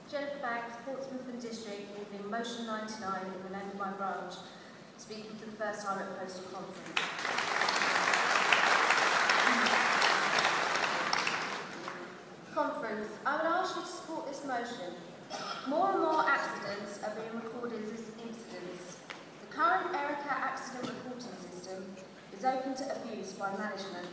Jennifer Banks, Bournemouth and District, moving motion 99 in the name of my branch, speaking for the first time at Postal Conference. Conference, I would ask you to support this motion. More and more accidents are being recorded as incidents. The current ERICA accident reporting system is open to abuse by management.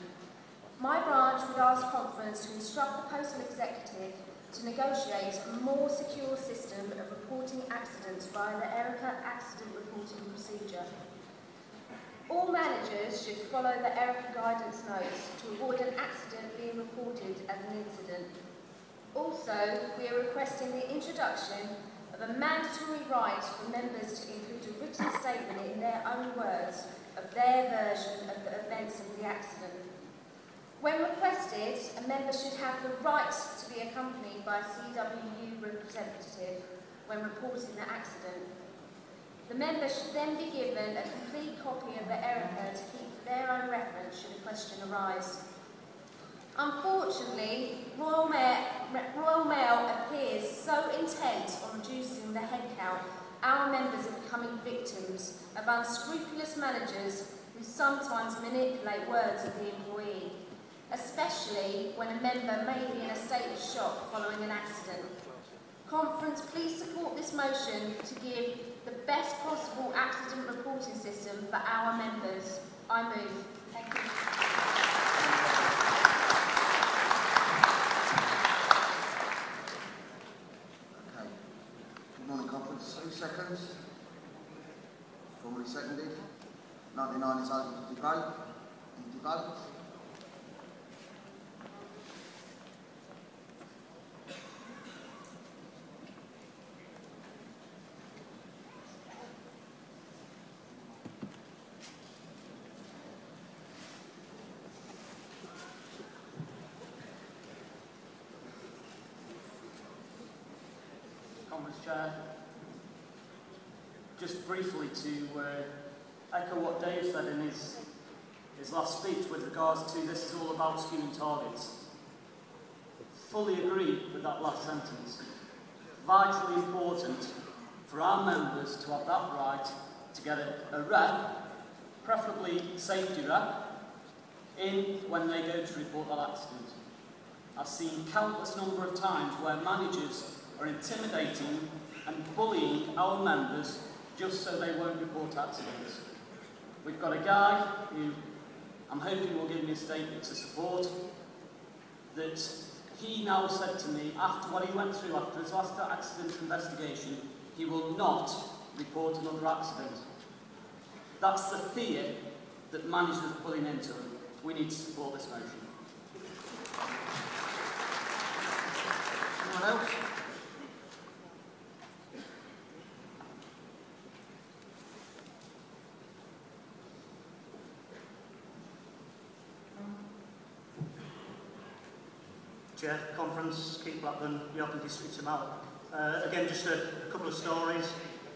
My branch would ask Conference to instruct the Postal Executive to negotiate a more secure system of reporting accidents via the ERICA accident reporting procedure. All managers should follow the ERICA guidance notes to avoid an accident being reported as an incident. Also, we are requesting the introduction of a mandatory right for members to include a written statement in their own words of their version of the events of the accident. When requested, a member should have the right to be accompanied by a CWU representative when reporting the accident. The member should then be given a complete copy of the ERICA to keep for their own reference should a question arise. Unfortunately, Royal Mail appears so intent on reducing the headcount, our members are becoming victims of unscrupulous managers who sometimes manipulate words of the employee, especially when a member may be in a state of shock following an accident. Conference, please support this motion to give the best possible accident reporting system for our members. I move. Thank you. Okay. Good morning, Conference. 2 seconds. Formally seconded. 99 is open to debate. Any debate? Conference Chair, just briefly to echo what Dave said in his last speech with regards to this is all about skewing targets. Fully agree with that last sentence. Vitally important for our members to have that right to get a rep, preferably safety rep, in when they go to report that accident. I've seen countless number of times where managers are intimidating and bullying our members just so they won't report accidents. We've got a guy who I'm hoping will give me a statement to support, that he now said to me after what he went through after his last accident investigation, he will not report another accident. That's the fear that managers are pulling into him. We need to support this motion. Anyone else? Chair, Conference, Keith Blackburn, York and District of Mal. Again, just a couple of stories.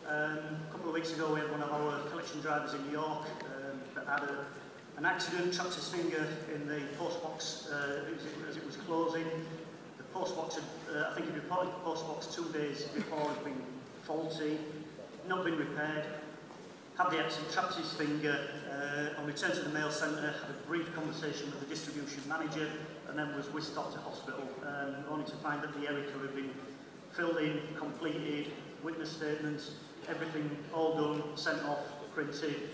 A couple of weeks ago, we had one of our collection drivers in York that had an accident, trapped his finger in the postbox as it was closing. The postbox had, I think he reported the postbox 2 days before had been faulty, not been repaired. Had the accident, trapped his finger, on return to the mail centre, had a brief conversation with the distribution manager, and then was whisked off to hospital, only to find that the ERICA had been filled in, completed, witness statements, everything all done, sent off, printed,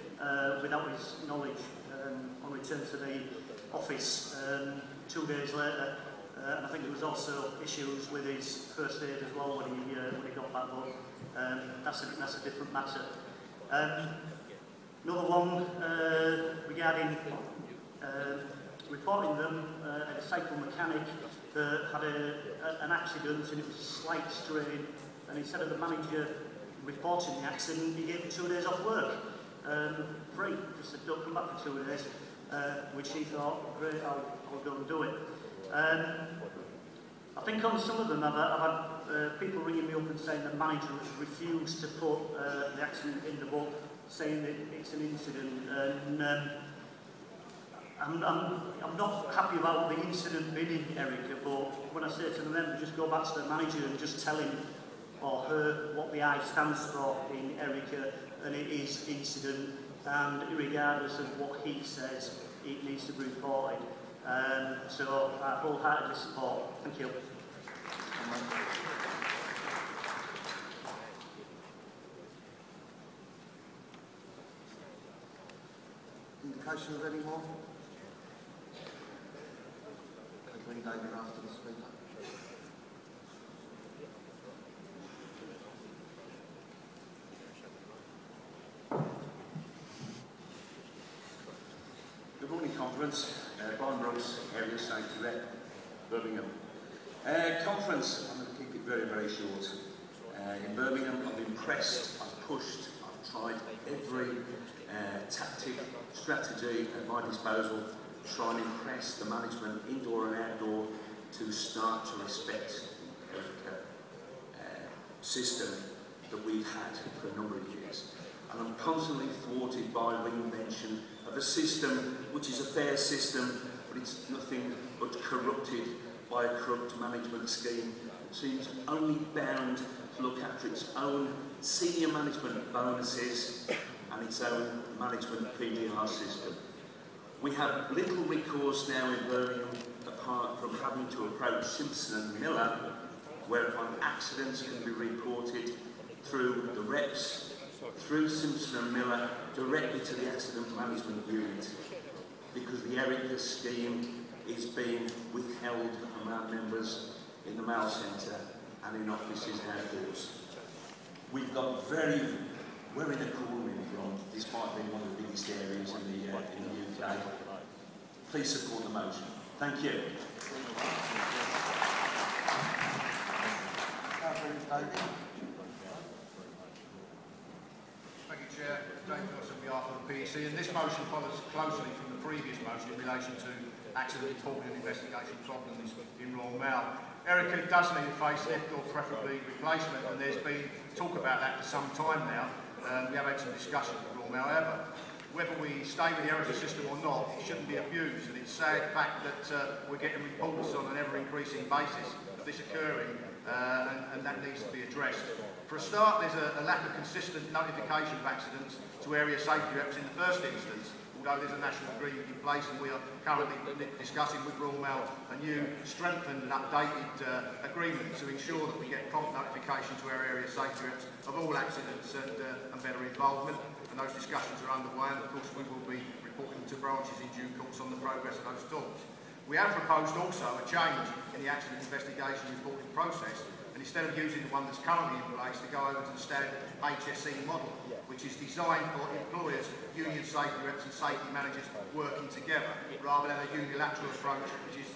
without his knowledge. On return to the office 2 days later, and I think there was also issues with his first aid as well when he got back, but that's a different matter. Another one regarding reporting them at a cycle mechanic that had an accident and it was a slight strain, and instead of the manager reporting the accident, he gave him 2 days off work, free, just said don't come back for 2 days, which he thought, great, I'll go and do it. I think on some of them I've had people ringing me up and saying the manager has refused to put the accident in the book, saying that it's an incident, and I'm not happy about the incident being in Erica, but when I say to the member, just go back to the manager and just tell him or her what the I stands for in Erica, and it is incident, and regardless of what he says, it needs to be reported. So I wholeheartedly support. Thank you. Indication of any more? Okay, bring David after the speaker. Good morning, conference. Brian Brooks, Area Safety Rep, Birmingham. Conference, I'm going to keep it very, very short. In Birmingham, I've impressed, I've pushed, I've tried every tactic, strategy at my disposal to try and impress the management, indoor and outdoor, to start to respect the system that we've had for a number of years. And I'm constantly thwarted by reinvention of a system which is a fair system, but it's nothing but corrupted by a corrupt management scheme. It seems only bound to look after its own senior management bonuses and its own management PDR system. We have little recourse now in Birmingham apart from having to approach Simpson and Miller, whereupon accidents can be reported through the reps, through Simpson and Miller, directly to the accident management unit, because the Erica scheme is being withheld from our members in the mail centre and in offices outdoors. We've got we're in a cool room, this might be one of the biggest areas in the UK. Please support the motion. Thank you. Thank you, Chair. James Ross on behalf of the PEC, and this motion follows closely from the previous motion in relation to accident reporting and investigation problems in Royal Mail. Erica does need a facelift or preferably replacement, and there's been talk about that for some time now. We have had some discussion with Royal Mail. However, whether we stay with the Erica system or not, it shouldn't be abused, and it's a sad fact that we're getting reports on an ever-increasing basis of this occurring, and that needs to be addressed. For a start, there's a lack of consistent notification of accidents to area safety reps in the first instance, although there's a national agreement in place, and we are currently discussing with Royal Mail a new strengthened and updated agreement to ensure that we get prompt notification to our area safety reps of all accidents and better involvement. And those discussions are underway, and of course we will be reporting to branches in due course on the progress of those talks. We have proposed also a change in the accident investigation reporting process, and instead of using the one that's currently in place, to go over to the standard HSE model, which is designed for employers, union safety reps and safety managers working together, rather than a unilateral approach, which is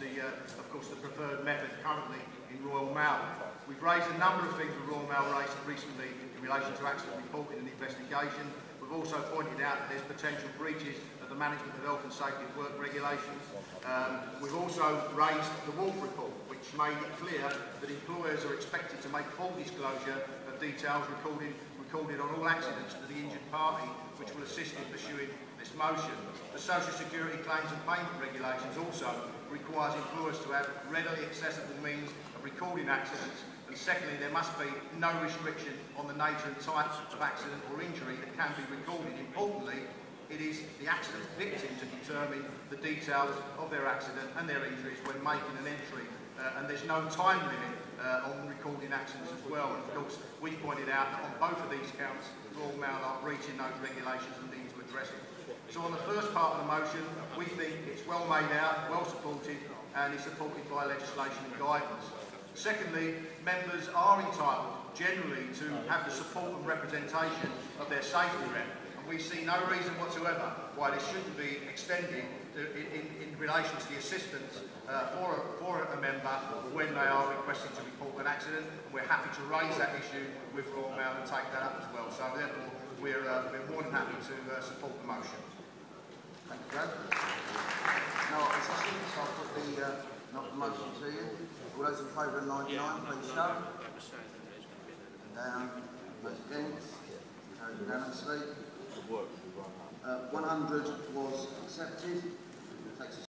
of course the preferred method currently in Royal Mail. We've raised a number of things with Royal Mail recently in relation to accident reporting and investigation. We've also pointed out that there's potential breaches of the management of health and safety at work regulations. We've also raised the Wolf report, which made it clear that employers are expected to make full disclosure of details recorded on all accidents to the injured party, which will assist in pursuing this motion. The Social Security claims and payment regulations also requires employers to have readily accessible means of recording accidents, and secondly, there must be no restriction on the nature and type of accident or injury that can be recorded. Importantly, it is the accident victim to determine the details of their accident and their injuries when making an entry, and there's no time limit on recording accidents as well. And of course, we've pointed out that on both of these counts, Royal Mail are breaching those regulations and need to address it. So on the first part of the motion, we think it's well made out, well supported, and is supported by legislation and guidance. Secondly, members are entitled generally to have the support and representation of their safety rep, and we see no reason whatsoever why this shouldn't be extended in relation to the assistance for a member when they are requesting to report an accident. And we're happy to raise that issue with Royal Mail and take that up as well. So therefore, we're more than happy to support the motion. Thank you, Brad. No opposition, so I'll put the motion to you. All those in favour of 99, please show. Down. Those against. Carried unanimously. 100 was accepted. takes us